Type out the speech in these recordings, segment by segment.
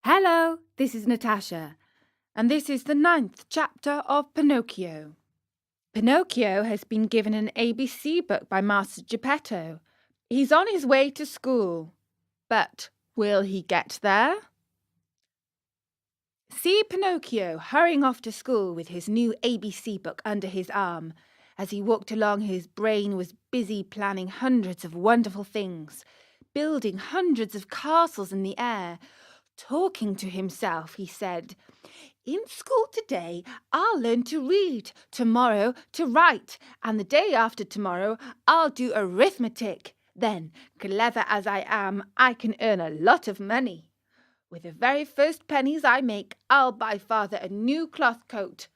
Hello, this is Natasha, and this is the 9th chapter of Pinocchio. Pinocchio has been given an ABC book by Master Geppetto. He's on his way to school, but will he get there? See Pinocchio hurrying off to school with his new ABC book under his arm. As he walked along, his brain was busy planning hundreds of wonderful things, building hundreds of castles in the air. Talking to himself, he said, "In school today, I'll learn to read, tomorrow to write, and the day after tomorrow, I'll do arithmetic. Then, clever as I am, I can earn a lot of money. With the very first pennies I make, I'll buy father a new cloth coat."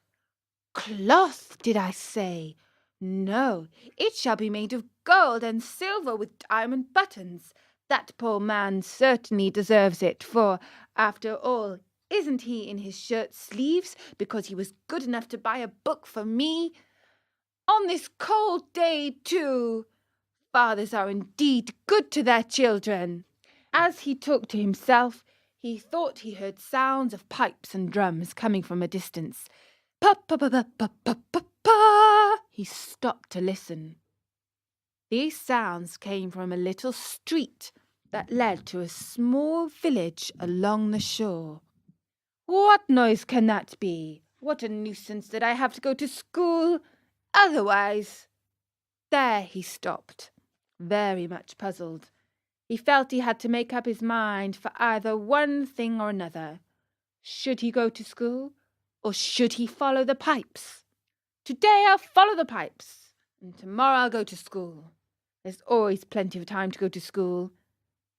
Cloth, did I say? No, it shall be made of gold and silver with diamond buttons. That poor man certainly deserves it, for, after all, isn't he in his shirt sleeves because he was good enough to buy a book for me? On this cold day, too. Fathers are indeed good to their children. As he talked to himself, he thought he heard sounds of pipes and drums coming from a distance. Pa pa pa pa pa pa pa pa. He stopped to listen. These sounds came from a little street that led to a small village along the shore. What noise can that be? What a nuisance that I have to go to school otherwise. There he stopped, very much puzzled. He felt he had to make up his mind for either one thing or another. Should he go to school, or should he follow the pipes? Today I'll follow the pipes, and tomorrow I'll go to school. There's always plenty of time to go to school,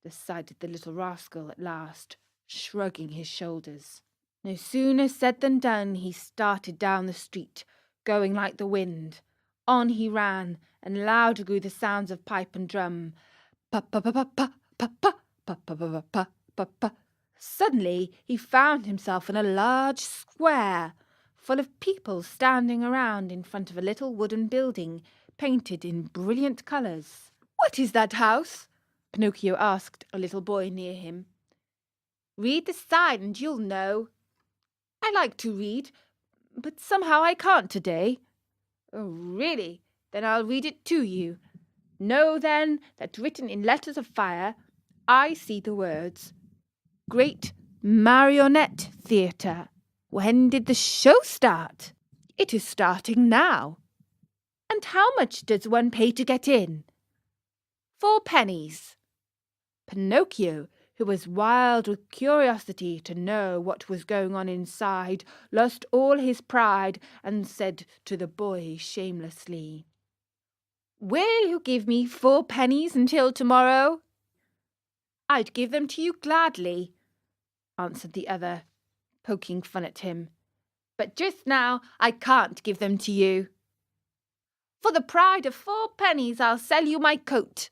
decided the little rascal at last, shrugging his shoulders. No sooner said than done. He started down the street, going like the wind. On he ran, and louder grew the sounds of pipe and drum. Pa pa pa pa pa pa pa pa pa pa pa pa pa. Suddenly he found himself in a large square, full of people standing around in front of a little wooden building, painted in brilliant colours. "What is that house?" Pinocchio asked a little boy near him. "Read the sign and you'll know." "I like to read, but somehow I can't today." "Oh, really? Then I'll read it to you. Know, then, that written in letters of fire, I see the words, 'Great Marionette Theatre.' When did the show start?" "It is starting now." "And how much does one pay to get in?" 4 pennies. Pinocchio, who was wild with curiosity to know what was going on inside, lost all his pride and said to the boy shamelessly, "Will you give me 4 pennies until tomorrow?" "I'd give them to you gladly," answered the other, poking fun at him. "But just now I can't give them to you. For the pride of 4 pennies I'll sell you my coat."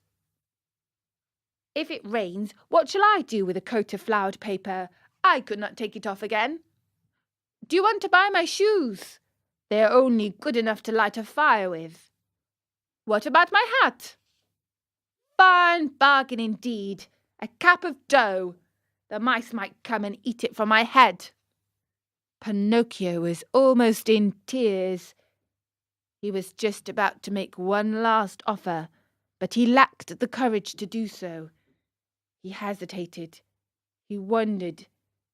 "If it rains, what shall I do with a coat of flowered paper? I could not take it off again." "Do you want to buy my shoes? They are only good enough to light a fire with." "What about my hat?" "Fine bargain indeed. A cap of dough. The mice might come and eat it from my head." Pinocchio was almost in tears. He was just about to make one last offer, but he lacked the courage to do so. He hesitated. He wondered.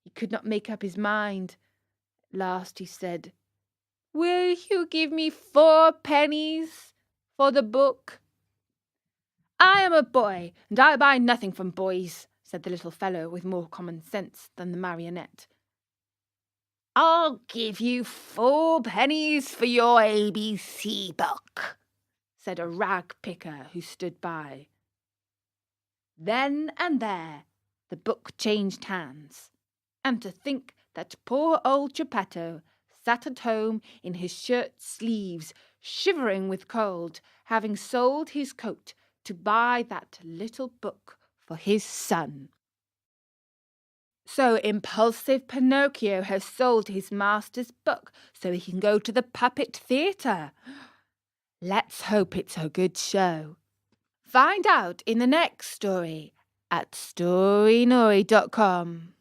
He could not make up his mind. At last he said, "Will you give me 4 pennies for the book?" "I am a boy, and I buy nothing from boys," said the little fellow with more common sense than the marionette. "I'll give you 4 pennies for your ABC book," said a rag picker who stood by. Then and there the book changed hands. And to think that poor old Geppetto sat at home in his shirt sleeves, shivering with cold, having sold his coat to buy that little book for his son. So impulsive Pinocchio has sold his master's book so he can go to the puppet theatre. Let's hope it's a good show. Find out in the next story at storynori.com.